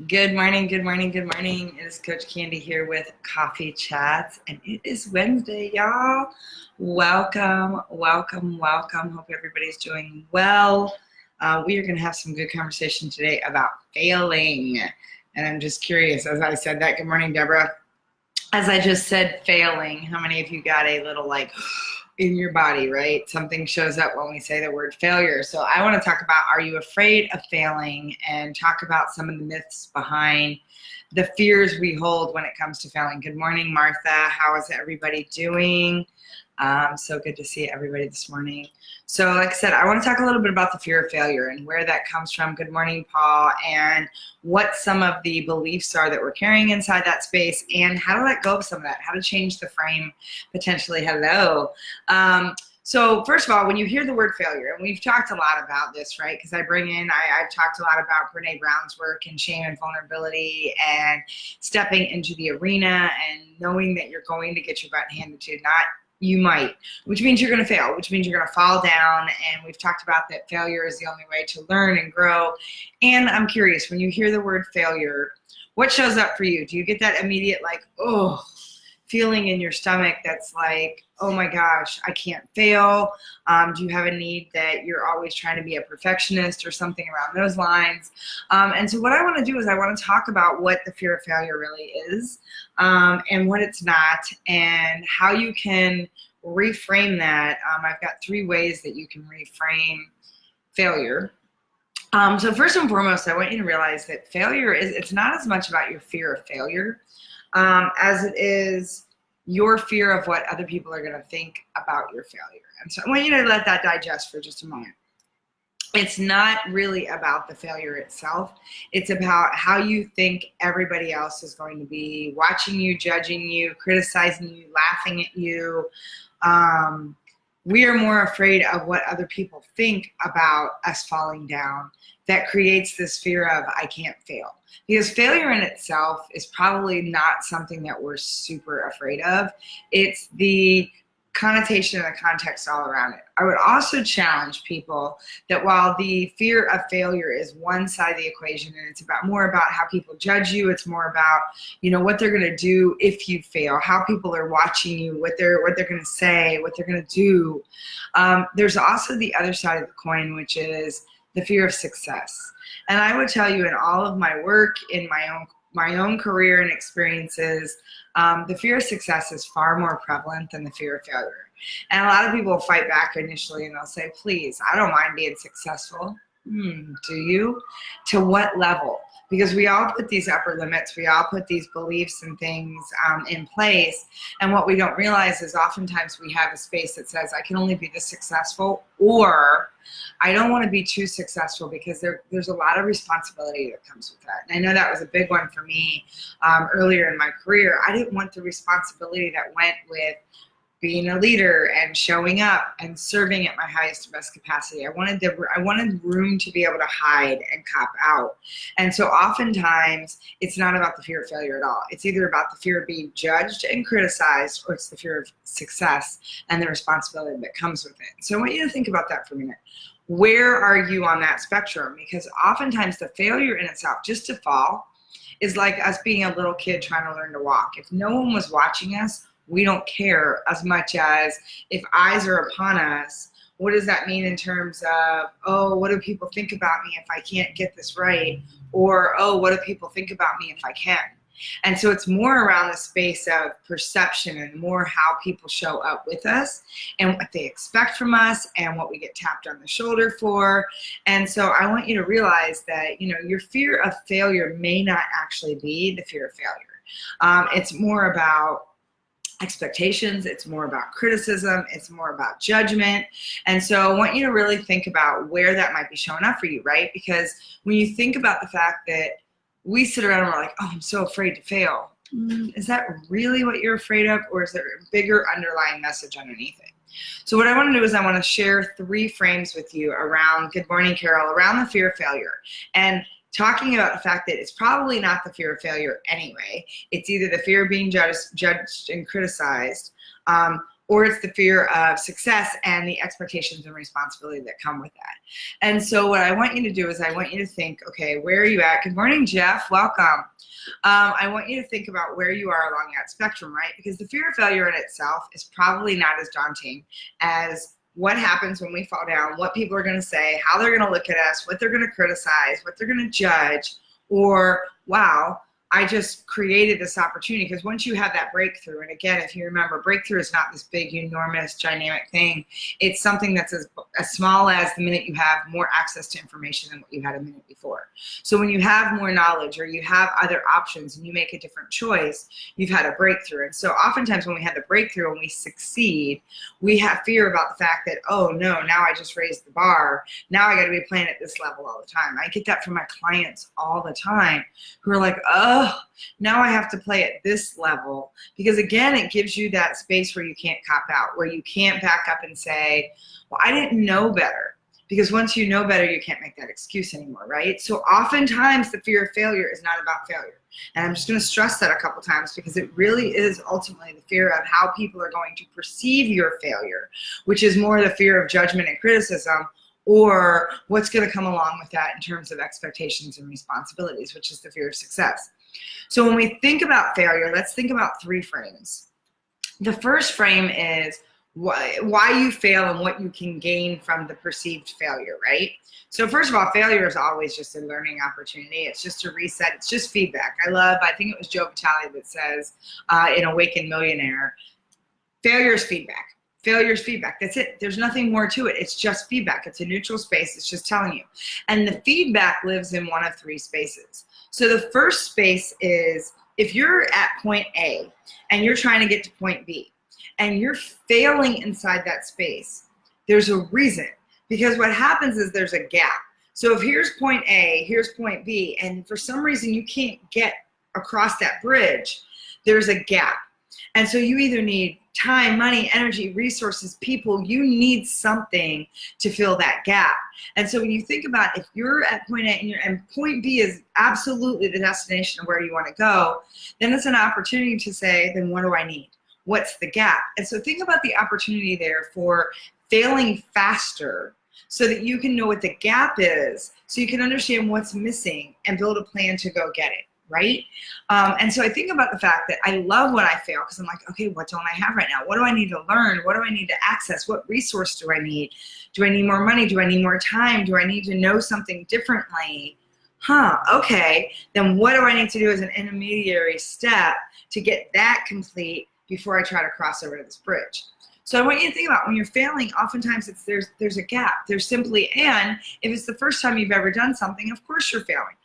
Good morning, good morning, good morning. It is Coach Candy here with Coffee Chats, and it is Wednesday, y'all. Welcome, welcome, welcome. Hope everybody's doing well. We are going to have some good conversation today about failing. And I'm just curious, as I said that, good morning, Deborah. As I just said, failing, how many of you got a little in your body, right? Something shows up when we say the word failure. So I want to talk about, are you afraid of failing, and talk about some of the myths behind the fears we hold when it comes to failing. Good morning, Martha. How is everybody doing? So good to see everybody this morning. So like I said, I want to talk a little bit about the fear of failure and where that comes from. Good morning, Paul, and what some of the beliefs are that we're carrying inside that space, and how to let go of some of that, how to change the frame potentially. Hello. So first of all, when you hear the word failure, and we've talked a lot about this, right? Because I've talked a lot about Brene Brown's work and shame and vulnerability and stepping into the arena and knowing that you're going to get your butt handed to you, not you might, which means you're going to fail, which means you're going to fall down. And we've talked about that failure is the only way to learn and grow. And I'm curious, when you hear the word failure, what shows up for you? Do you get that immediate feeling in your stomach that's like, oh my gosh, I can't fail? Do you have a need that you're always trying to be a perfectionist or something around those lines? And so what I want to do is I want to talk about what the fear of failure really is, and what it's not, and how you can reframe that. I've got 3 ways that you can reframe failure. So first and foremost, I want you to realize that failure it's not as much about your fear of failure as it is your fear of what other people are going to think about your failure. And so I want you to let that digest for just a moment. It's not really about the failure itself. It's about how you think everybody else is going to be watching you, judging you, criticizing you, laughing at you. We are more afraid of what other people think about us falling down. That creates this fear of, I can't fail. Because failure in itself is probably not something that we're super afraid of. It's the connotation and the context all around it. I would also challenge people that while the fear of failure is one side of the equation, and it's more about how people judge you, it's more about, what they're going to do if you fail, how people are watching you, what they're going to say, what they're going to do. There's also the other side of the coin, which is the fear of success. And I would tell you, in all of my work, in my own career and experiences, the fear of success is far more prevalent than the fear of failure. And a lot of people fight back initially and they'll say, please, I don't mind being successful. Do you? To what level? Because we all put these upper limits, we all put these beliefs and things in place. And what we don't realize is oftentimes we have a space that says, I can only be this successful, or I don't want to be too successful, because there's a lot of responsibility that comes with that. And I know that was a big one for me earlier in my career. I didn't want the responsibility that went with being a leader and showing up and serving at my highest and best capacity. I wanted room to be able to hide and cop out. And so oftentimes it's not about the fear of failure at all. It's either about the fear of being judged and criticized, or it's the fear of success and the responsibility that comes with it. So I want you to think about that for a minute. Where are you on that spectrum? Because oftentimes the failure in itself, just to fall, is like us being a little kid trying to learn to walk. If no one was watching us, we don't care as much as if eyes are upon us. What does that mean in terms of, oh, what do people think about me if I can't get this right? Or, oh, what do people think about me if I can? And so it's more around the space of perception and more how people show up with us and what they expect from us and what we get tapped on the shoulder for. And so I want you to realize that, your fear of failure may not actually be the fear of failure. It's more about expectations, it's more about criticism, it's more about judgment. And so I want you to really think about where that might be showing up for you, right? Because when you think about the fact that we sit around and we're like, oh, I'm so afraid to fail. Is that really what you're afraid of, or is there a bigger underlying message underneath it? So what I want to do is I want to share 3 frames with you around, good morning, Carol, around the fear of failure. And talking about the fact that it's probably not the fear of failure anyway. It's either the fear of being judged and criticized, or it's the fear of success and the expectations and responsibility that come with that. And so what I want you to do is I want you to think, okay, where are you at? Good morning, Jeff. Welcome. I want you to think about where you are along that spectrum, right? Because the fear of failure in itself is probably not as daunting as what happens when we fall down, what people are going to say, how they're going to look at us, what they're going to criticize, what they're going to judge, or, wow, I just created this opportunity. Because once you have that breakthrough, and again, if you remember, breakthrough is not this big, enormous, dynamic thing. It's something that's as small as the minute you have more access to information than what you had a minute before. So when you have more knowledge or you have other options and you make a different choice, you've had a breakthrough. And so oftentimes when we have the breakthrough and we succeed, we have fear about the fact that, oh no, now I just raised the bar. Now I got to be playing at this level all the time. I get that from my clients all the time who are like, oh, now I have to play at this level, because again, it gives you that space where you can't cop out, where you can't back up and say, well, I didn't know better. Because once you know better, you can't make that excuse anymore, right? So oftentimes the fear of failure is not about failure. And I'm just going to stress that a couple times, because it really is ultimately the fear of how people are going to perceive your failure, which is more the fear of judgment and criticism, or what's going to come along with that in terms of expectations and responsibilities, which is the fear of success. So when we think about failure, let's think about 3 frames. The first frame is why you fail and what you can gain from the perceived failure, right? So first of all, failure is always just a learning opportunity. It's just a reset. It's just feedback. I think it was Joe Vitale that says in Awakened Millionaire, failure is feedback. Failure is feedback. That's it. There's nothing more to it. It's just feedback. It's a neutral space. It's just telling you. And the feedback lives in one of 3 spaces. So the first space is if you're at point A and you're trying to get to point B and you're failing inside that space, there's a reason. Because what happens is there's a gap. So if here's point A, here's point B, and for some reason you can't get across that bridge, there's a gap. And so you either need time, money, energy, resources, people, you need something to fill that gap. And so when you think about if you're at point A and point B is absolutely the destination of where you want to go, then it's an opportunity to say, then what do I need? What's the gap? And so think about the opportunity there for failing faster so that you can know what the gap is, so you can understand what's missing and build a plan to go get it. Right? And so I think about the fact that I love when I fail, because I'm like, okay, what don't I have right now? What do I need to learn? What do I need to access? What resource do I need? Do I need more money? Do I need more time? Do I need to know something differently? Okay, then what do I need to do as an intermediary step to get that complete before I try to cross over to this bridge? So I want you to think about when you're failing, oftentimes there's a gap. There's simply, and if it's the first time you've ever done something, of course you're failing.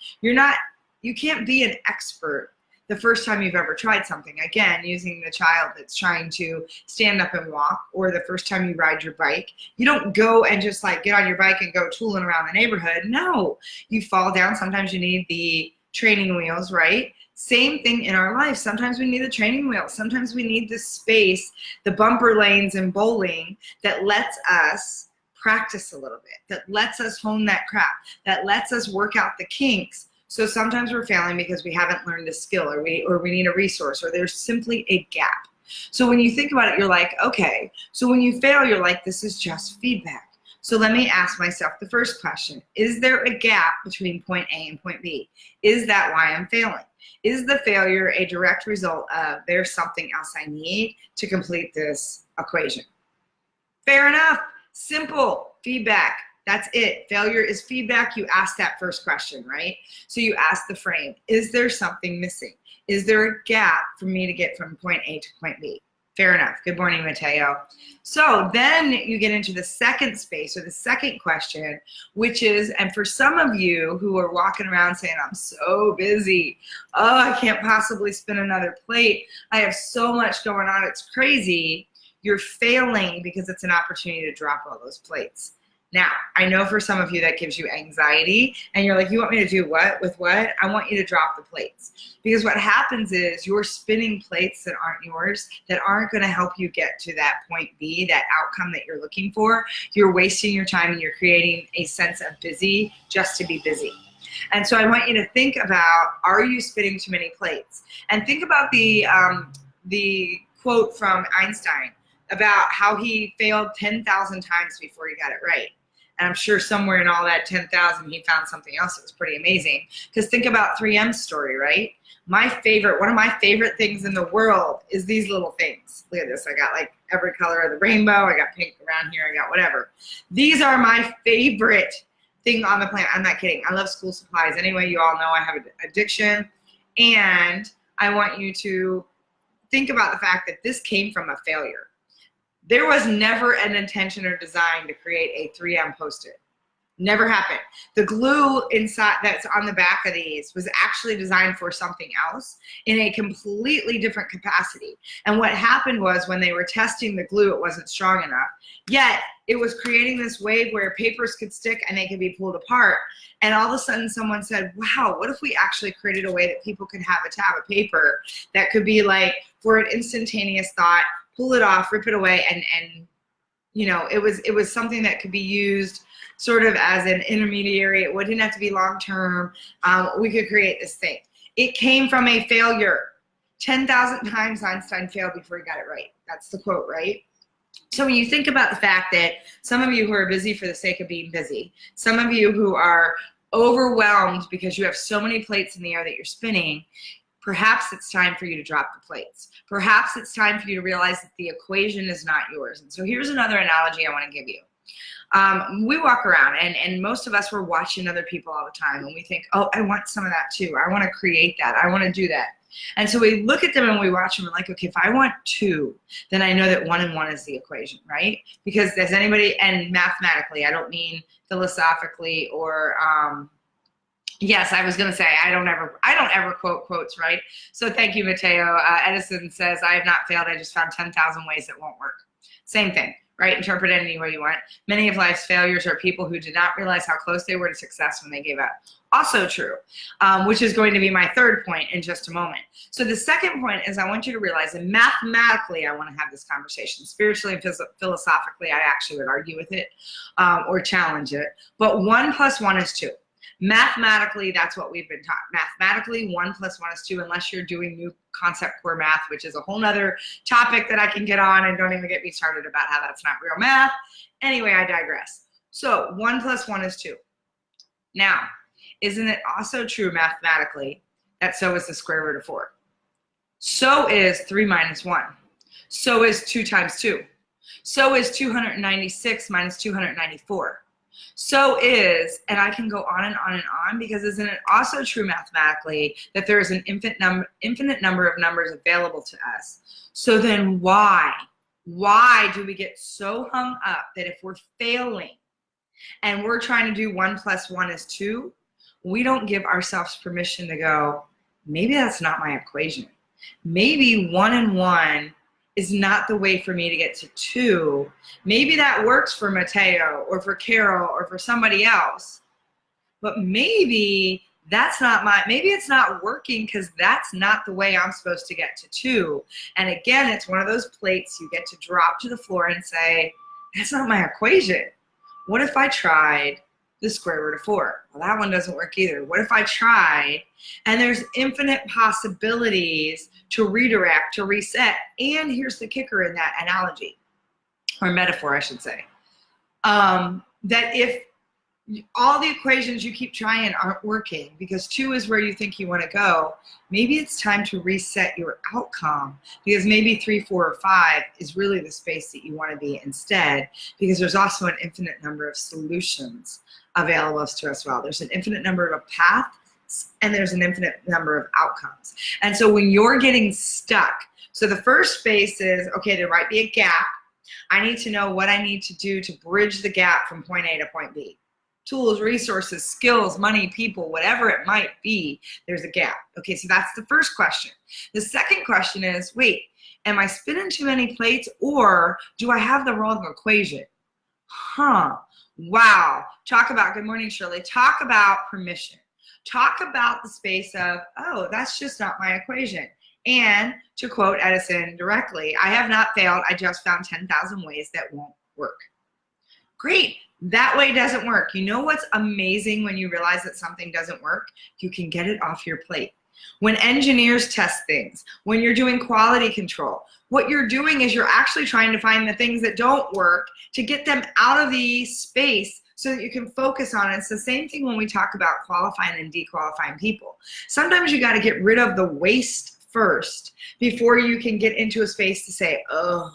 You can't be an expert the first time you've ever tried something. Again, using the child that's trying to stand up and walk, or the first time you ride your bike. You don't go and just like get on your bike and go tooling around the neighborhood. No, you fall down. Sometimes you need the training wheels, right? Same thing in our life. Sometimes we need the training wheels. Sometimes we need the space, the bumper lanes in bowling that lets us practice a little bit, that lets us hone that craft, that lets us work out the kinks. So sometimes we're failing because we haven't learned a skill, or we need a resource, or there's simply a gap. So when you think about it, you're like, okay, so when you fail, you're like, this is just feedback. So let me ask myself the first question. Is there a gap between point A and point B? Is that why I'm failing? Is the failure a direct result of there's something else I need to complete this equation? Fair enough. Simple. Feedback. That's it. Failure is feedback. You ask that first question, right? So you ask the frame, is there something missing? Is there a gap for me to get from point A to point B? Fair enough. Good morning, Mateo. So then you get into the second space, or the second question, which is, and for some of you who are walking around saying, I'm so busy. Oh, I can't possibly spin another plate. I have so much going on. It's crazy. You're failing because it's an opportunity to drop all those plates. Now, I know for some of you that gives you anxiety, and you're like, you want me to do what with what? I want you to drop the plates. Because what happens is you're spinning plates that aren't yours, that aren't going to help you get to that point B, that outcome that you're looking for. You're wasting your time, and you're creating a sense of busy just to be busy. And so I want you to think about, are you spinning too many plates? And think about the quote from Einstein. about how he failed 10,000 times before he got it right. And I'm sure somewhere in all that 10,000, he found something else that was pretty amazing. Because think about 3M's story, right? One of my favorite things in the world is these little things. Look at this. I got like every color of the rainbow. I got pink around here. I got whatever. These are my favorite thing on the planet. I'm not kidding. I love school supplies. Anyway, you all know I have an addiction. And I want you to think about the fact that this came from a failure. There was never an intention or design to create a 3M Post-it. Never happened. The glue inside that's on the back of these was actually designed for something else in a completely different capacity. And what happened was when they were testing the glue, it wasn't strong enough. Yet it was creating this wave where papers could stick and they could be pulled apart. And all of a sudden someone said, wow, what if we actually created a way that people could have a tab of paper that could be like for an instantaneous thought, pull it off, rip it away, and you know, it was something that could be used sort of as an intermediary. It wouldn't have to be long term. We could create this thing. It came from a failure. 10,000 times Einstein failed before he got it right. That's the quote, right? So when you think about the fact that some of you who are busy for the sake of being busy, some of you who are overwhelmed because you have so many plates in the air that you're spinning, perhaps it's time for you to drop the plates. Perhaps it's time for you to realize that the equation is not yours. And so here's another analogy I want to give you. We walk around and most of us, we're watching other people all the time and we think, oh, I want some of that too. I want to create that. I want to do that. And so we look at them and we watch them and we're like, okay, if I want 2, then I know that 1 and 1 is the equation, right? Because does anybody, and mathematically, I don't mean philosophically or, yes, I was going to say, I don't ever quote quotes, right? So thank you, Mateo. Edison says, I have not failed. I just found 10,000 ways that won't work. Same thing, right? Interpret it any way you want. Many of life's failures are people who did not realize how close they were to success when they gave up. Also true, which is going to be my third point in just a moment. So the second point is I want you to realize that mathematically I want to have this conversation. Spiritually and philosophically, I actually would argue with it or challenge it. But 1 + 1 is 2. Mathematically, that's what we've been taught. Mathematically, 1 + 1 is 2, unless you're doing new concept core math, which is a whole nother topic that I can get on, and don't even get me started about how that's not real math. Anyway, I digress. So 1 + 1 is 2. Now, isn't it also true mathematically that so is the square root of 4? So is 3 - 1. So is 2 × 2. So is 296 - 294. So is, and I can go on and on and on, because isn't it also true mathematically that there is an infinite number of numbers available to us? So then why do we get so hung up that if we're failing and we're trying to do 1 + 1 is 2, we don't give ourselves permission to go, maybe that's not my equation. Maybe 1 and 1 is not the way for me to get to 2. Maybe that works for Mateo or for Carol or for somebody else, but maybe maybe it's not working because that's not the way I'm supposed to get to 2. And again, it's one of those plates you get to drop to the floor and say, that's not my equation. What if I tried the square root of 4? Well, that one doesn't work either. What if I tried? And there's infinite possibilities to redirect, to reset. And here's the kicker in that analogy, or metaphor, I should say, that if all the equations you keep trying aren't working because 2 is where you think you want to go, maybe it's time to reset your outcome, because maybe 3, 4, or 5 is really the space that you want to be instead, because there's also an infinite number of solutions available to us. Well, there's an infinite number of paths and there's an infinite number of outcomes. And so when you're getting stuck, so the first space is, okay, there might be a gap. I need to know what I need to do to bridge the gap from point A to point B. Tools, resources, skills, money, people, whatever it might be, there's a gap. Okay, so that's the first question. The second question is, wait, am I spinning too many plates, or do I have the wrong equation? Wow. Talk about, good morning, Shirley. Talk about permission. Talk about the space of, oh, that's just not my equation. And to quote Edison directly, I have not failed. I just found 10,000 ways that won't work. Great. That way doesn't work. You know what's amazing when you realize that something doesn't work? You can get it off your plate. when engineers test things, when you're doing quality control, what you're doing is you're actually trying to find the things that don't work to get them out of the space so that you can focus on it. It's the same thing when we talk about qualifying and dequalifying people. Sometimes you got to get rid of the waste first before you can get into a space to say, oh,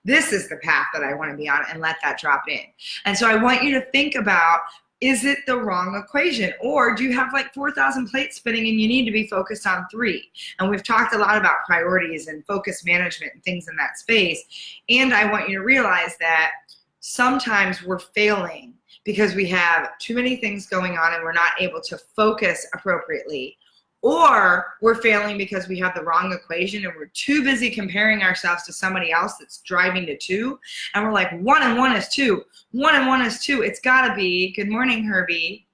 this is the path that I want to be on, and let that drop in. And so I want you to think about, is it the wrong equation? Or do you have like 4,000 plates spinning and you need to be focused on 3? And we've talked a lot about priorities and focus management and things in that space. And I want you to realize that sometimes we're failing because we have too many things going on and we're not able to focus appropriately. Or we're failing because we have the wrong equation and we're too busy comparing ourselves to somebody else that's driving to 2. And we're like, 1 and 1 is 2. 1 and 1 is 2. It's got to be. Good morning, Herbie.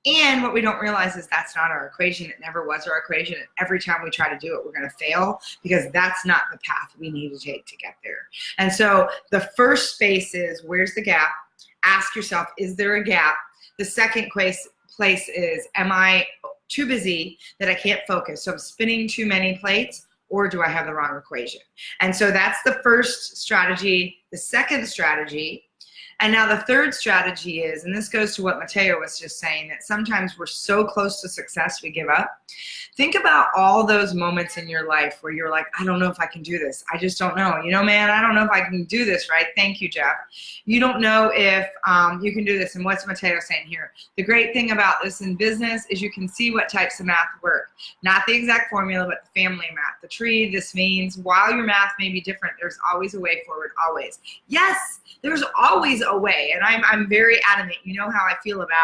And what we don't realize is that's not our equation. It never was our equation. And every time we try to do it, we're going to fail because that's not the path we need to take to get there. And so the first space is, where's the gap? Ask yourself, is there a gap? The second place is, am I too busy that I can't focus? So I'm spinning too many plates, or do I have the wrong equation? And so that's the first strategy. The second strategy, and now the third strategy is, and this goes to what Mateo was just saying, that sometimes we're so close to success we give up. Think about all those moments in your life where you're like, I don't know if I can do this. I just don't know. You know, man, I don't know if I can do this, right? Thank you, Jeff. You don't know if you can do this. And what's Mateo saying here? The great thing about this in business is you can see what types of math work. Not the exact formula, but the family math. The tree, this means while your math may be different, there's always a way forward, always. Yes, there's always a way. And I'm very adamant. You know how I feel about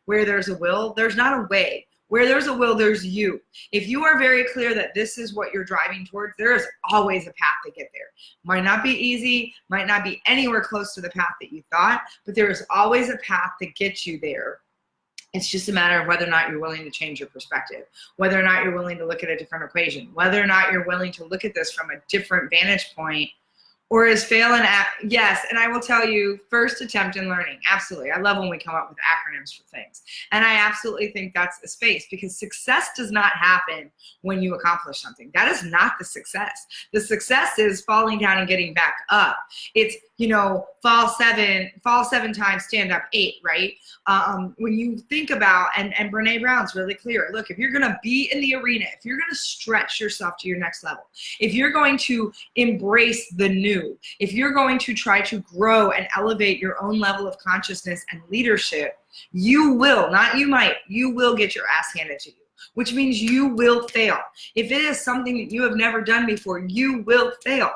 where there's a will, there's not a way. Where there's a will, there's you. If you are very clear that this is what you're driving towards, there is always a path to get there. Might not be easy, might not be anywhere close to the path that you thought, but there is always a path to get you there. It's just a matter of whether or not you're willing to change your perspective, whether or not you're willing to look at a different equation, whether or not you're willing to look at this from a different vantage point. Or is failing at, yes, and I will tell you, first attempt in learning, absolutely. I love when we come up with acronyms for things. And I absolutely think that's a space, because success does not happen when you accomplish something. That is not the success. The success is falling down and getting back up. It's, you know, fall seven times, stand up 8, right? When you think about, and Brene Brown's really clear, look, if you're gonna be in the arena, if you're gonna stretch yourself to your next level, if you're going to embrace the new, if you're going to try to grow and elevate your own level of consciousness and leadership, you will, not you might, you will get your ass handed to you, which means you will fail. If it is something that you have never done before, you will fail.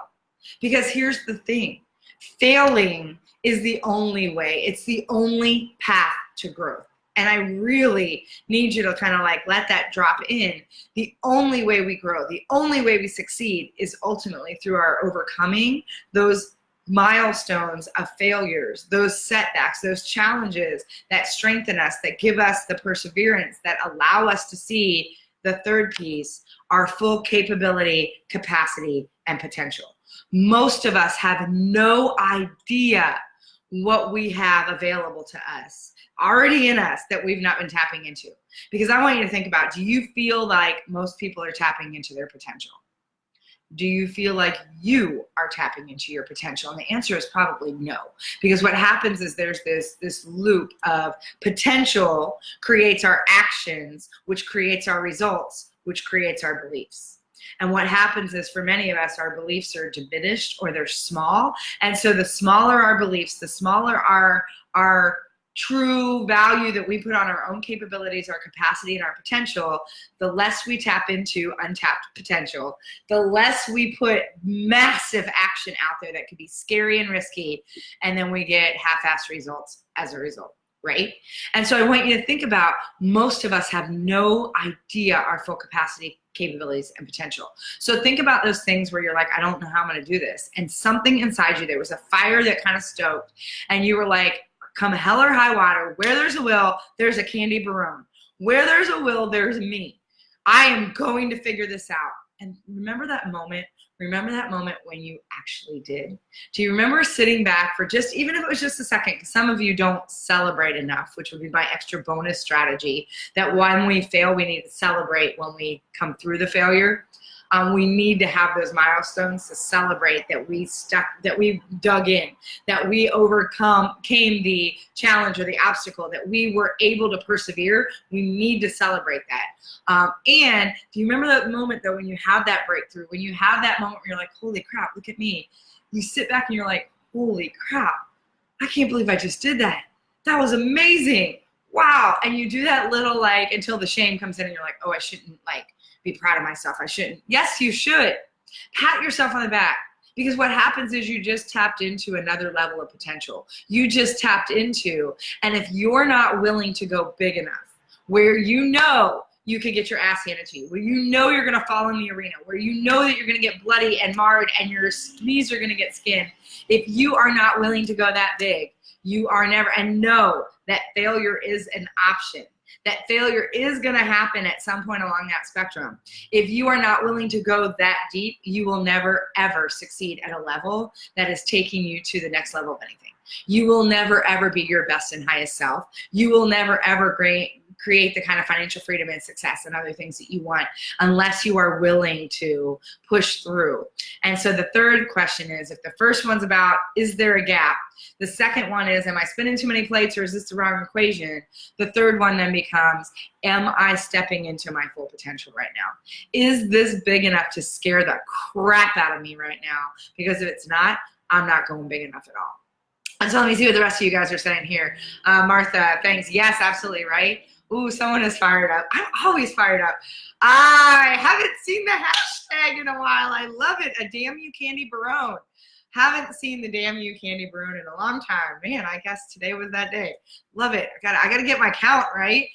Because here's the thing, failing is the only way. It's the only path to growth. And I really need you to kind of like let that drop in. The only way we grow, the only way we succeed is ultimately through our overcoming those milestones of failures, those setbacks, those challenges that strengthen us, that give us the perseverance, that allow us to see the third piece, our full capability, capacity, and potential. Most of us have no idea what we have available to us, already in us, that we've not been tapping into. Because I want you to think about, do you feel like most people are tapping into their potential? Do you feel like you are tapping into your potential? And the answer is probably no. Because what happens is there's this loop of potential creates our actions, which creates our results, which creates our beliefs. And what happens is, for many of us, our beliefs are diminished or they're small. And so the smaller our beliefs, the smaller our true value that we put on our own capabilities, our capacity, and our potential, the less we tap into untapped potential, the less we put massive action out there that could be scary and risky, and then we get half-assed results as a result, right? And so I want you to think about, most of us have no idea our full capacity, capabilities, and potential. So think about those things where you're like, I don't know how I'm going to do this. And something inside you, there was a fire that kind of stoked, and you were like, come hell or high water, where there's a will, there's a Candy Barone. Where there's a will, there's me. I am going to figure this out. and remember that moment. Remember that moment when you actually did. Do you remember sitting back for just, even if it was just a second, because some of you don't celebrate enough, which would be my extra bonus strategy, that when we fail, we need to celebrate when we come through the failure. We need to have those milestones to celebrate that we dug in, that we came the challenge or the obstacle, that we were able to persevere. We need to celebrate that. And do you remember that moment though, when you have that breakthrough, when you have that moment where you're like, holy crap, look at me. You sit back and you're like, holy crap, I can't believe I just did that. That was amazing. Wow. And you do that little until the shame comes in and you're like, oh, I shouldn't be proud of myself. I shouldn't. Yes, you should. Pat yourself on the back, because what happens is you just tapped into another level of potential. You just tapped into, and if you're not willing to go big enough, where you know you could get your ass handed to you, where you know you're going to fall in the arena, where you know that you're going to get bloody and marred and your knees are going to get skinned, if you are not willing to go that big, you are never, and know that failure is an option. That failure is going to happen at some point along that spectrum. If you are not willing to go that deep, you will never, ever succeed at a level that is taking you to the next level of anything. You will never, ever be your best and highest self. You will never, ever create the kind of financial freedom and success and other things that you want unless you are willing to push through. And so the third question is, if the first one's about, is there a gap? The second one is, am I spinning too many plates or is this the wrong equation? The third one then becomes, am I stepping into my full potential right now? Is this big enough to scare the crap out of me right now? Because if it's not, I'm not going big enough at all. And so let me see what the rest of you guys are saying here. Martha, thanks. Yes, absolutely right. Ooh, someone is fired up. I'm always fired up. I haven't seen the hashtag in a while. I love it. A damn you Candy Barone. Haven't seen the damn you Candy Barone in a long time. Man, I guess today was that day. Love it. I gotta get my count right.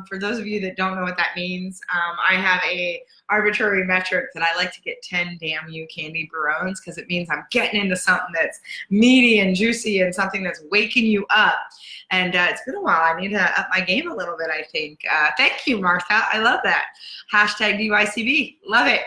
For those of you that don't know what that means, I have a arbitrary metric that I like to get 10 damn you Candy Barones, because it means I'm getting into something that's meaty and juicy and something that's waking you up. And it's been a while. I need to up my game a little bit, I think. Thank you, Martha. I love that. Hashtag DYCB. Love it.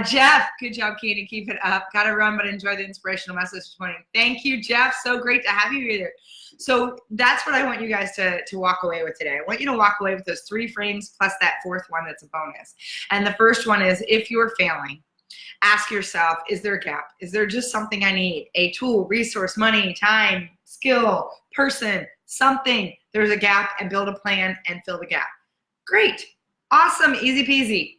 Jeff, good job, Candy. Keep it up. Got to run, but enjoy the inspirational message this morning. Thank you, Jeff. So great to have you here. So that's what I want you guys to walk away with today. I want you to walk away with those 3 frames plus that 4th one that's a bonus. And the first one is, if you're failing, ask yourself, is there a gap? Is there just something I need? A tool, resource, money, time, skill, person, something. There's a gap, and build a plan and fill the gap. Great. Awesome. Easy peasy.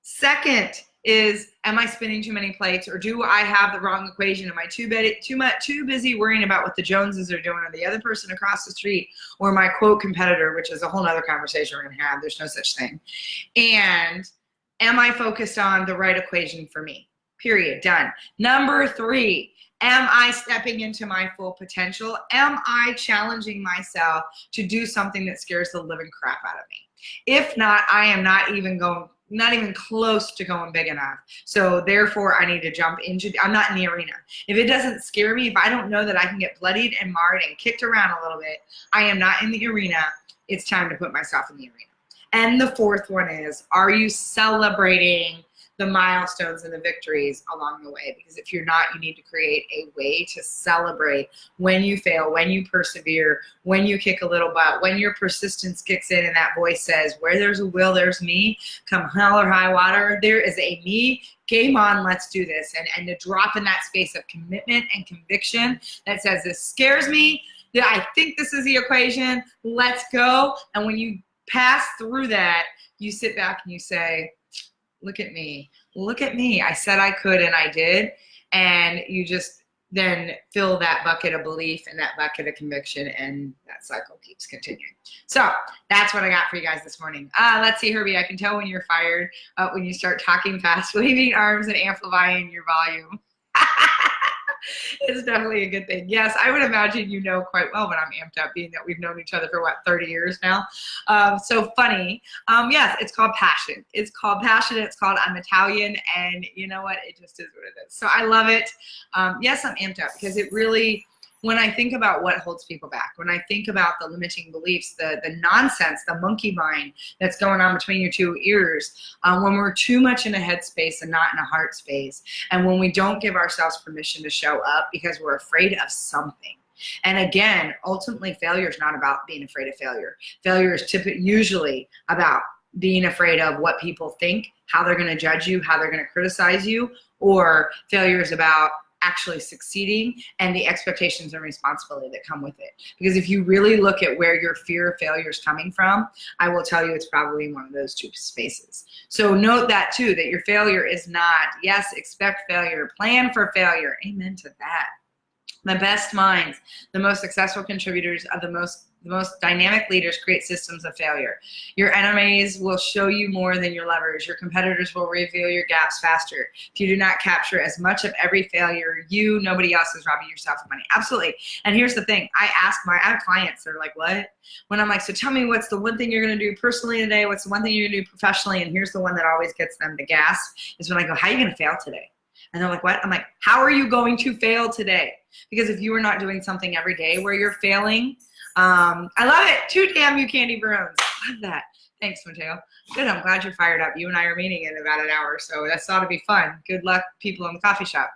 Second is, am I spinning too many plates, or do I have the wrong equation? Am I too busy worrying about what the Joneses are doing, or the other person across the street, or my quote competitor, which is a whole nother conversation we're going to have. There's no such thing. And am I focused on the right equation for me? Period. Done. Number 3, am I stepping into my full potential? Am I challenging myself to do something that scares the living crap out of me? If not, I am not even close to going big enough. So therefore, I need to jump into, I'm not in the arena. If it doesn't scare me, if I don't know that I can get bloodied and marred and kicked around a little bit, I am not in the arena. It's time to put myself in the arena. And the 4th one is, are you celebrating the milestones and the victories along the way? Because if you're not, you need to create a way to celebrate when you fail, when you persevere, when you kick a little butt, when your persistence kicks in and that voice says, where there's a will, there's me. Come hell or high water, there is a me. Game on, let's do this. And to drop in that space of commitment and conviction that says, this scares me, I think this is the equation, let's go. And when you pass through that, you sit back and you say, look at me. Look at me. I said I could and I did. And you just then fill that bucket of belief and that bucket of conviction, and that cycle keeps continuing. So that's what I got for you guys this morning. Let's see, Herbie, I can tell when you're fired when you start talking fast, waving arms and amplifying your volume. It's definitely a good thing. Yes, I would imagine you know quite well when I'm amped up, being that we've known each other for, 30 years now. So funny. Yes, it's called passion. It's called passion. It's called I'm Italian, and you know what? It just is what it is. So I love it. Yes, I'm amped up because it really when I think about what holds people back, when I think about the limiting beliefs, the nonsense, the monkey mind that's going on between your two ears, when we're too much in a head space and not in a heart space, and when we don't give ourselves permission to show up because we're afraid of something. And again, ultimately, failure is not about being afraid of failure. Failure is usually about being afraid of what people think, how they're going to judge you, how they're going to criticize you, or failure is about actually succeeding and the expectations and responsibility that come with it. Because if you really look at where your fear of failure is coming from, I will tell you it's probably in one of those two spaces. So note that too, that your failure is not, yes, expect failure, plan for failure. Amen to that. The best minds, the most successful contributors of the most dynamic leaders create systems of failure. Your enemies will show you more than your levers. Your competitors will reveal your gaps faster. If you do not capture as much of every failure, nobody else is robbing yourself of money. Absolutely. And here's the thing. I have clients that are like, what? When I'm like, so tell me what's the one thing you're going to do personally today? What's the one thing you're going to do professionally? And here's the one that always gets them to gasp is when I go, how are you going to fail today? And they're like, what? I'm like, how are you going to fail today? Because if you are not doing something every day where you're failing, I love it. Too damn you, Candy Brooms. Love that. Thanks, Mateo. Good. I'm glad you're fired up. You and I are meeting in about an hour, so that's ought to be fun. Good luck, people in the coffee shop.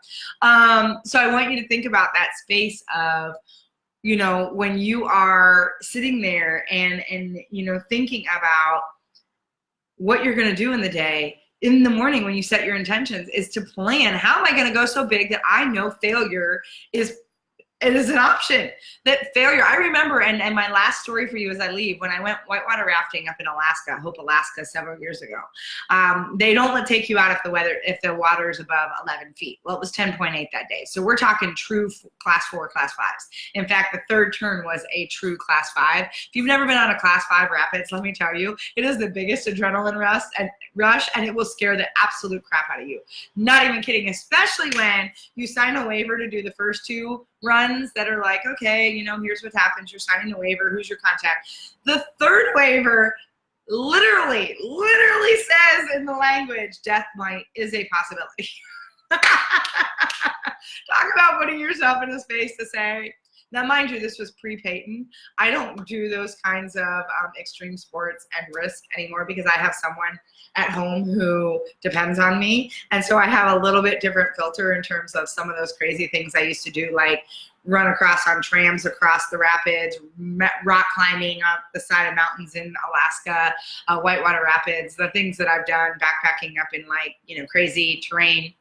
So I want you to think about that space of, when you are sitting there and thinking about what you're going to do in the day. In the morning when you set your intentions is to plan, how am I going to go so big that I know failure is an option. That failure, I remember, and my last story for you as I leave, when I went whitewater rafting up in Alaska, Hope, Alaska, several years ago, they don't take you out if the water is above 11 feet. Well, it was 10.8 that day. So we're talking true class 4, class 5s. In fact, the third turn was a true class 5. If you've never been on a class 5 rapids, let me tell you, it is the biggest adrenaline rush, and it will scare the absolute crap out of you. Not even kidding, especially when you sign a waiver to do the first 2 runs that are like, okay, here's what happens. You're signing a waiver. Who's your contact? The third waiver literally says in the language, death is a possibility. Talk about putting yourself in a space to say. Now, mind you, this was pre-Peyton. I don't do those kinds of extreme sports and risk anymore because I have someone at home who depends on me. And so I have a little bit different filter in terms of some of those crazy things I used to do, like run across on trams across the rapids, rock climbing up the side of mountains in Alaska, whitewater rapids, the things that I've done, backpacking up in crazy terrain.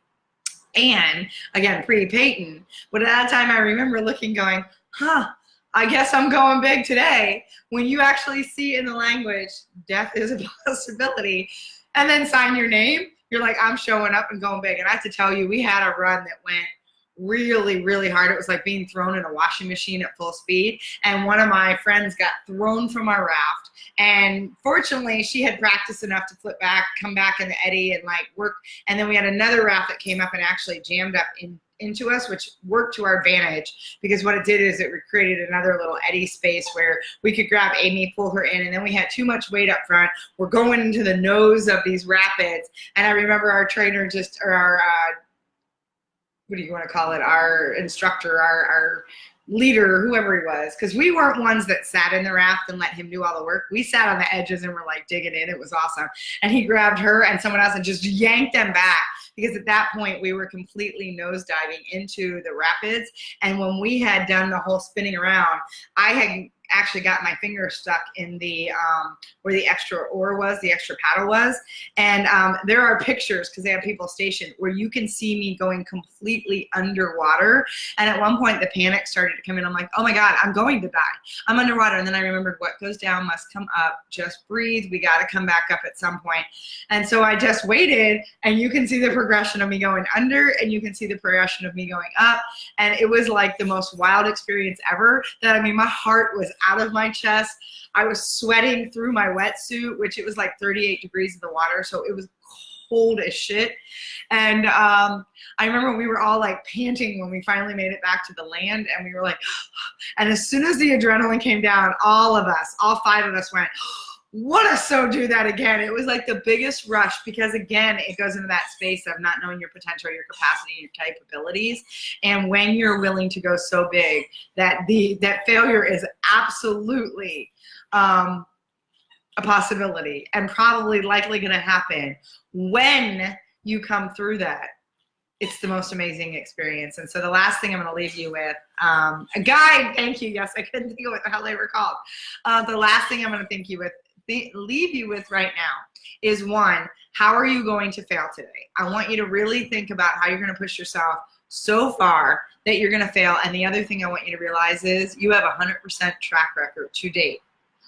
And again, pre-Peyton. But at that time I remember looking, going, I guess I'm going big today. When you actually see in the language, death is a possibility, and then sign your name, you're like, I'm showing up and going big. And I have to tell you, we had a run that went really, really hard. It was like being thrown in a washing machine at full speed. And one of my friends got thrown from our raft. And fortunately, she had practiced enough to flip back, come back in the eddy and work. And then we had another raft that came up and actually jammed up into us, which worked to our advantage, because what it did is it created another little eddy space where we could grab Amy, pull her in, and then we had too much weight up front. We're going into the nose of these rapids. And I remember our trainer what do you want to call it, our instructor, our leader, whoever he was, because we weren't ones that sat in the raft and let him do all the work. We sat on the edges and were digging in. It was awesome. And he grabbed her and someone else and just yanked them back, because at that point we were completely nosediving into the rapids. And when we had done the whole spinning around, I had actually got my finger stuck in the where the extra oar was, the extra paddle was. And there are pictures, because they have people stationed, where you can see me going completely underwater. And at one point the panic started to come in. I'm like, oh my God, I'm going to die. I'm underwater. And then I remembered, what goes down must come up. Just breathe. We got to come back up at some point. And so I just waited, and you can see the progression of me going under, and you can see the progression of me going up. And it was like the most wild experience ever. That, my heart was out of my chest. I was sweating through my wetsuit, which it was 38 degrees in the water, so it was cold as shit. And I remember we were all panting when we finally made it back to the land, and we were and as soon as the adrenaline came down, all 5 of us went, want to so do that again. It was like the biggest rush because, again, it goes into that space of not knowing your potential, your capacity, your capabilities. And when you're willing to go so big that that failure is absolutely a possibility and probably likely going to happen, when you come through that, it's the most amazing experience. And so the last thing I'm going to leave you with, a guide, thank you. Yes, I couldn't think of what the hell they were called. The last thing I'm going to leave you with right now is, one, how are you going to fail today? I want you to really think about how you're going to push yourself so far that you're going to fail. And the other thing I want you to realize is you have a 100% track record to date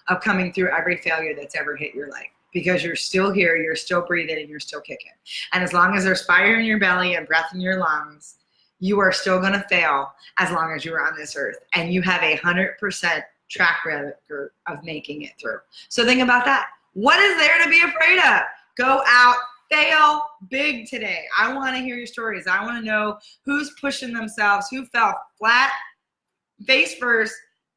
of coming through every failure that's ever hit your life, because you're still here, you're still breathing, and you're still kicking. And as long as there's fire in your belly and breath in your lungs, you are still going to fail as long as you're on this earth. And you have a 100% track record of making it through. So think about that. What is there to be afraid of? Go out, fail big today. I want to hear your stories. I want to know who's pushing themselves, who fell flat, face first,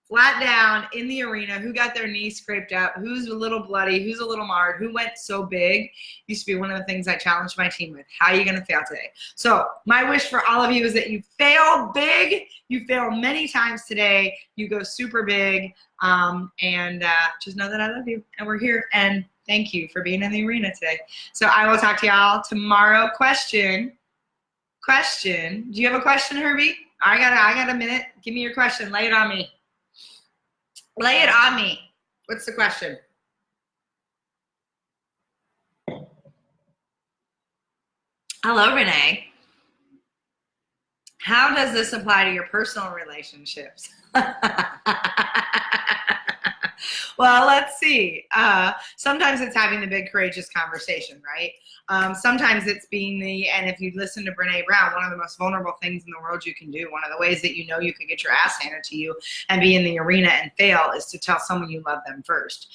flat down in the arena, who got their knees scraped up, who's a little bloody, who's a little marred, who went so big. Used to be one of the things I challenged my team with. How are you going to fail today? So my wish for all of you is that you fail big. You fail many times today. You go super big. And just know that I love you and we're here. And thank you for being in the arena today. So I will talk to y'all tomorrow. Question. Do you have a question, Herbie? I got a minute. Give me your question. Lay it on me. Lay it on me. What's the question? Hello, Renee. How does this apply to your personal relationships? Well, let's see. Sometimes it's having the big, courageous conversation, right? Sometimes it's being and if you listen to Brene Brown, one of the most vulnerable things in the world you can do, one of the ways that you know you could get your ass handed to you and be in the arena and fail, is to tell someone you love them first.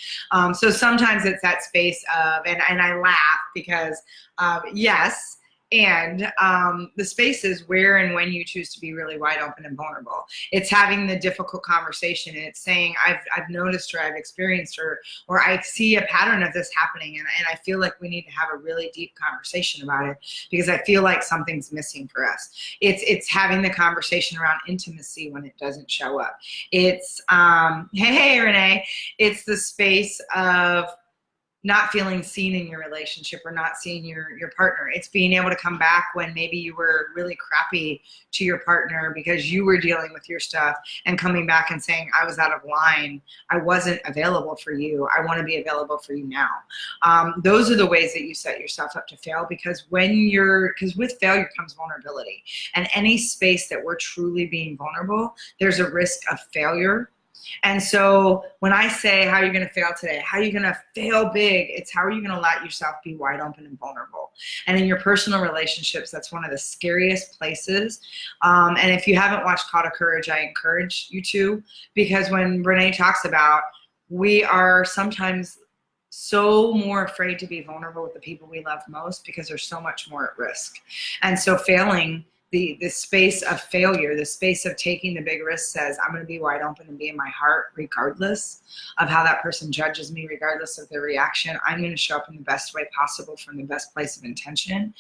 So sometimes it's that space of, and I laugh because, yes, and the spaces where and when you choose to be really wide open and vulnerable. It's having the difficult conversation. And it's saying, I've noticed, or I've experienced, or I see a pattern of this happening, and I feel like we need to have a really deep conversation about it because I feel like something's missing for us. It's having the conversation around intimacy when it doesn't show up. It's, hey, Renee, it's the space of not feeling seen in your relationship or not seeing your partner. It's being able to come back when maybe you were really crappy to your partner because you were dealing with your stuff, and coming back and saying, I was out of line. I wasn't available for you. I want to be available for you now. Those are the ways that you set yourself up to fail, because with failure comes vulnerability, and any space that we're truly being vulnerable, there's a risk of failure. And so when I say, how are you going to fail today? How are you going to fail big? It's how are you going to let yourself be wide open and vulnerable? And in your personal relationships, that's one of the scariest places. And if you haven't watched Call to Courage, I encourage you to, because when Brene talks about, we are sometimes so more afraid to be vulnerable with the people we love most because there's so much more at risk. And so failing, the space of failure, the space of taking the big risk, says, I'm going to be wide open and be in my heart regardless of how that person judges me, regardless of their reaction. I'm going to show up in the best way possible from the best place of intention.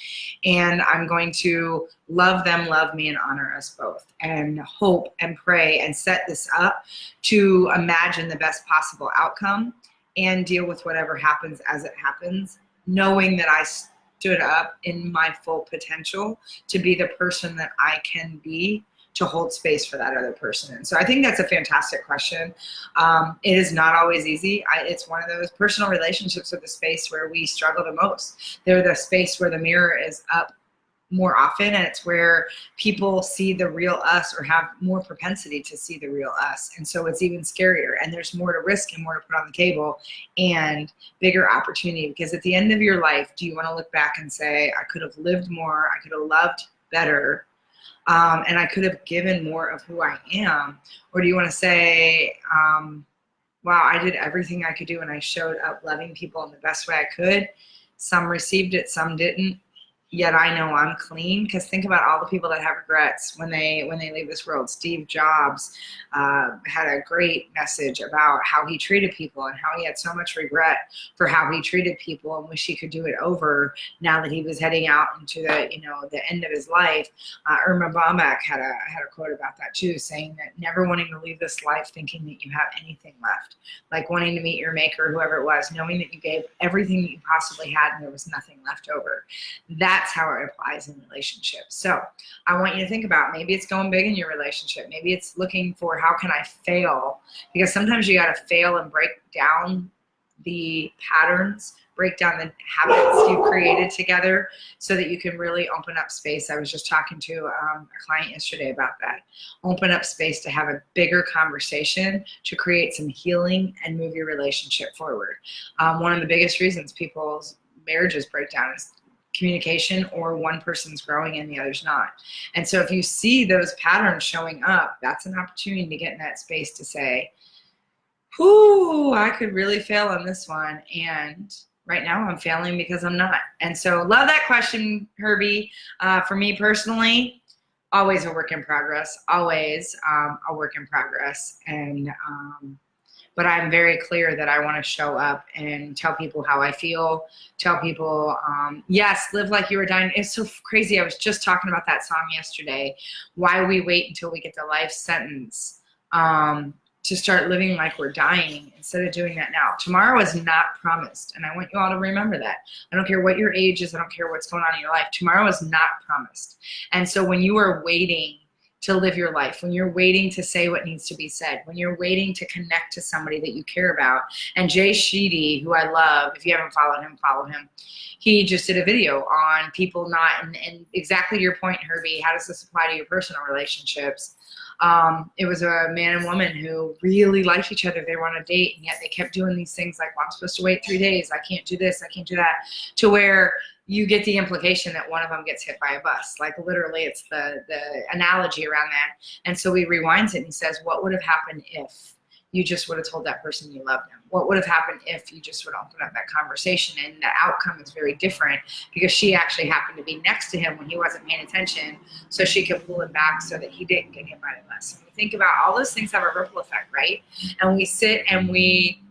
And I'm going to love them, love me, and honor us both, and hope and pray and set this up to imagine the best possible outcome and deal with whatever happens as it happens, knowing that I stood up in my full potential to be the person that I can be, to hold space for that other person. And so I think that's a fantastic question. It is not always easy. It's one of those personal relationships with the space where we struggle the most. They're the space where the mirror is up more often, and it's where people see the real us, or have more propensity to see the real us. And so it's even scarier, and there's more to risk and more to put on the table, and bigger opportunity. Because at the end of your life, do you want to look back and say, I could have lived more, I could have loved better, and I could have given more of who I am? Or do you want to say, wow, I did everything I could do, and I showed up loving people in the best way I could. Some received it, some didn't. yet I know I'm clean. Because think about all the people that have regrets when they leave this world. Steve Jobs had a great message about how he treated people and how he had so much regret for how he treated people and wish he could do it over now that he was heading out into the end of his life. Irma Bombach had a quote about that too, saying that never wanting to leave this life thinking that you have anything left, like wanting to meet your maker, whoever it was, knowing that you gave everything that you possibly had and there was nothing left over. That's how it applies in relationships. So I want you to think about, maybe it's going big in your relationship. Maybe it's looking for, how can I fail? Because sometimes you got to fail and break down the patterns, break down the habits you've created together so that you can really open up space. I was just talking to a client yesterday about that. Open up space to have a bigger conversation, to create some healing and move your relationship forward. One of the biggest reasons people's marriages break down is communication, or one person's growing and the other's not. And so if you see those patterns showing up, that's an opportunity to get in that space to say, whoo, I could really fail on this one. And right now I'm failing because I'm not. And so love that question, Herbie. For me personally, always a work in progress, always a work in progress. And, but I'm very clear that I want to show up and tell people how I feel, tell people, yes, live like you were dying. It's so crazy. I was just talking about that song yesterday. Why we wait until we get the life sentence to start living like we're dying instead of doing that now. Tomorrow is not promised, and I want you all to remember that. I don't care what your age is. I don't care what's going on in your life. Tomorrow is not promised. And so when you are waiting to live your life, when you're waiting to say what needs to be said, when you're waiting to connect to somebody that you care about. And Jay Sheedy, who I love, if you haven't followed him, follow him. He just did a video on people not, and exactly your point, Herbie, how does this apply to your personal relationships? It was a man and woman who really liked each other. They were on a date, and yet they kept doing these things like, well, I'm supposed to wait 3 days. I can't do this. I can't do that. To where you get the implication that one of them gets hit by a bus. Like literally, it's the analogy around that. And so he rewinds it and he says, what would have happened if you just would have told that person you loved them? What would have happened if you just would open up that conversation? And the outcome is very different because she actually happened to be next to him when he wasn't paying attention, so she could pull him back so that he didn't get hit by the bus. And we think about all those things have a ripple effect, right? And we sit and we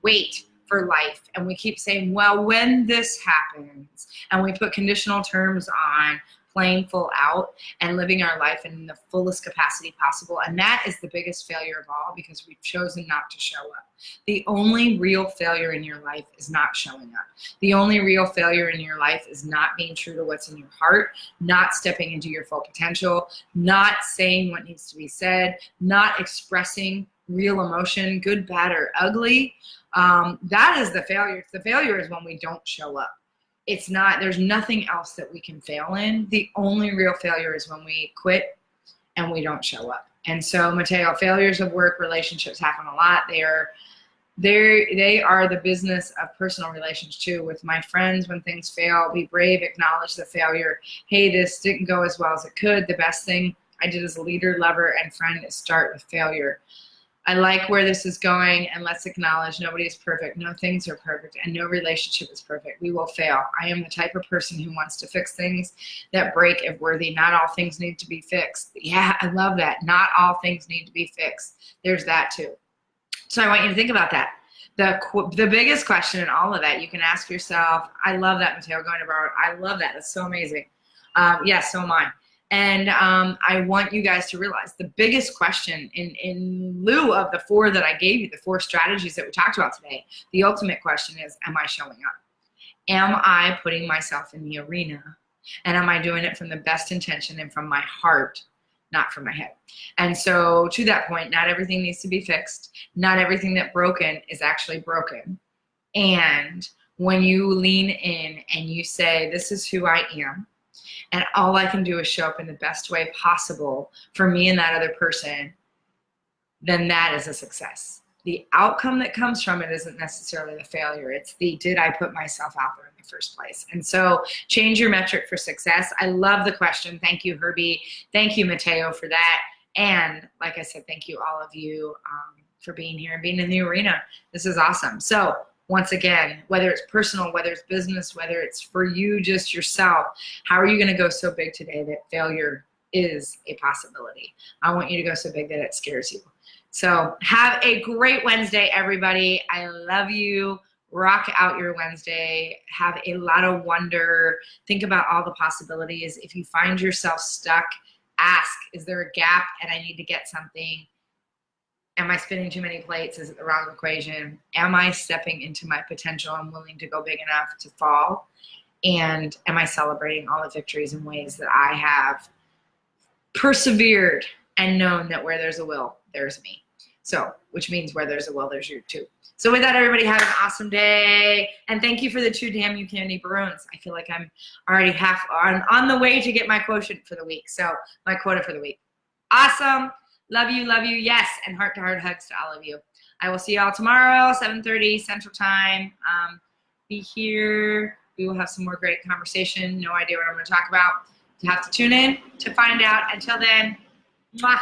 wait for life, and we keep saying, well, when this happens, and we put conditional terms on playing full out and living our life in the fullest capacity possible. And that is the biggest failure of all, because we've chosen not to show up. The only real failure in your life is not showing up. The only real failure in your life is not being true to what's in your heart, not stepping into your full potential, not saying what needs to be said, not expressing real emotion, good, bad, or ugly. That is the failure. The failure is when we don't show up. It's not, there's nothing else that we can fail in. The only real failure is when we quit and we don't show up. And so, Mateo, failures of work relationships happen a lot. They are the business of personal relations too. With my friends, when things fail, be brave, acknowledge the failure. Hey, this didn't go as well as it could. The best thing I did as a leader, lover, and friend is start with failure. I like where this is going, and let's acknowledge nobody is perfect. No things are perfect, and no relationship is perfect. We will fail. I am the type of person who wants to fix things that break if worthy. Not all things need to be fixed. Yeah, I love that. Not all things need to be fixed. There's that too. So I want you to think about that. The biggest question in all of that, you can ask yourself, I love that, Mateo, going to Broward. I love that. That's so amazing. Yes, so am I. And I want you guys to realize the biggest question in lieu of the 4 that I gave you, the 4 strategies that we talked about today, the ultimate question is, am I showing up? Am I putting myself in the arena? And am I doing it from the best intention and from my heart, not from my head? And so to that point, not everything needs to be fixed. Not everything that's broken is actually broken. And when you lean in and you say, this is who I am, and all I can do is show up in the best way possible for me and that other person, then that is a success. The outcome that comes from it isn't necessarily the failure. It's the, did I put myself out there in the first place? And so change your metric for success. I love the question. Thank you, Herbie. Thank you, Mateo, for that. And like I said, thank you all of you for being here and being in the arena. This is awesome. So once again, whether it's personal, whether it's business, whether it's for you, just yourself, how are you going to go so big today that failure is a possibility? I want you to go so big that it scares you. So have a great Wednesday, everybody. I love you. Rock out your Wednesday. Have a lot of wonder. Think about all the possibilities. If you find yourself stuck, ask, is there a gap and I need to get something? Am I spinning too many plates? Is it the wrong equation? Am I stepping into my potential and willing to go big enough to fall? And am I celebrating all the victories and ways that I have persevered and known that where there's a will, there's me. So, which means where there's a will, there's you too. So with that, everybody have an awesome day. And thank you for the 2 Damn You Candy balloons. I feel like I'm already half on the way to get my quotient for the week. So my quota for the week. Awesome. Love you, love you. Yes. And heart-to-heart hugs to all of you. I will see y'all tomorrow, 7:30 Central Time. Be here. We will have some more great conversation. No idea what I'm going to talk about. You have to tune in to find out. Until then, mwah.